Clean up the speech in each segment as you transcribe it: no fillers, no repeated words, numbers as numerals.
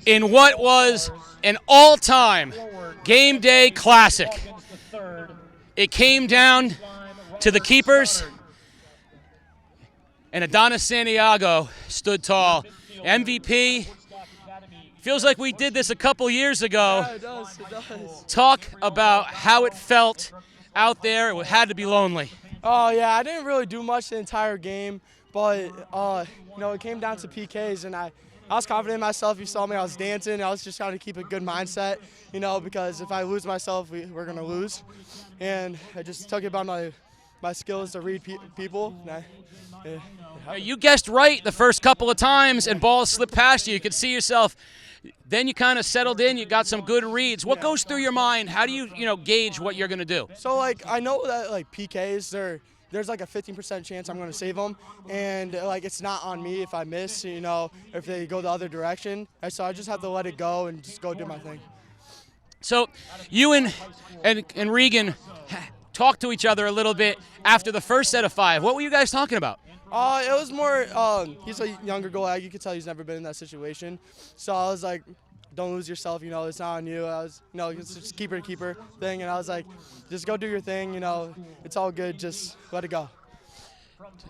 in what was an all-time game day classic. It came down to the keepers, and Adonis Santiago stood tall. MVP. Feels like we did this a couple years ago. Yeah, it does. It does. Talk about how it felt out there. It had to be lonely. Oh, yeah, I didn't really do much the entire game, but, it came down to PKs, and I was confident in myself. You saw me, I was dancing. I was just trying to keep a good mindset, because if I lose myself, we're going to lose. And I just took it about my skills to read people. And You guessed right the first couple of times, and balls slipped past you. You could see yourself. Then you kind of settled in. You got some good reads. What goes through your mind? How do you, gauge what you're going to do? So, I know that, PKs, there's like a 15% chance I'm going to save them. And, it's not on me if I miss, if they go the other direction. So I just have to let it go and just go do my thing. So you and Regan talked to each other a little bit after the first set of 5. What were you guys talking about? It was more, he's a younger goalie. You can tell he's never been in that situation. So I was like, don't lose yourself, it's not on you. I was, it's just keeper to keeper thing. And I was like, just go do your thing, it's all good. Just let it go.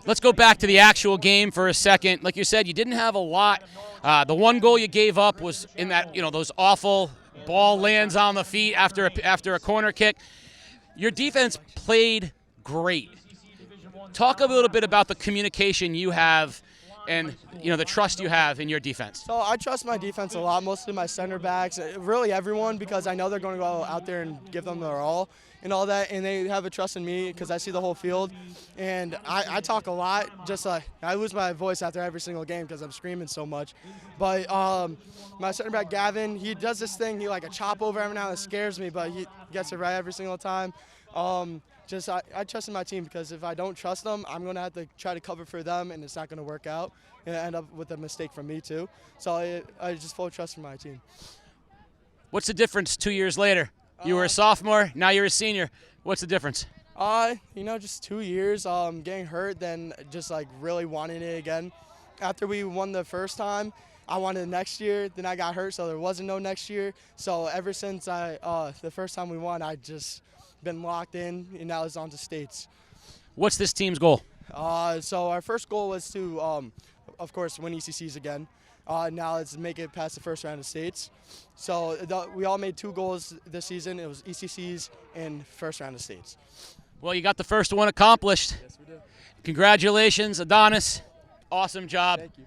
Let's go back to the actual game for a second. Like you said, you didn't have a lot. The one goal you gave up was in that, those awful ball lands on the feet after a corner kick. Your defense played great. Talk a little bit about the communication you have and, the trust you have in your defense. So I trust my defense a lot, mostly my center backs, really everyone, because I know they're going to go out there and give them their all and all that, and they have a trust in me because I see the whole field. And I talk a lot, just like I lose my voice after every single game because I'm screaming so much. But my center back, Gavin, he does this thing, he like a chop over every now and then, scares me, but he gets it right every single time. I trust in my team because if I don't trust them, I'm going to have to try to cover for them, and it's not going to work out and end up with a mistake from me too. So I just full trust in my team. What's the difference 2 years later? You were a sophomore, now you're a senior. What's the difference? Just 2 years, getting hurt, then just really wanting it again. After we won the first time, I wanted it next year, then I got hurt, so there wasn't no next year. So ever since the first time we won, I just been locked in, and now it's on to states. What's this team's goal? So our first goal was to, of course, win ECCs again. Now let's make it past the first round of states. So we all made 2 goals this season. It was ECCs and first round of states. Well, you got the first one accomplished. Yes, we did. Congratulations, Adonis. Awesome job. Thank you.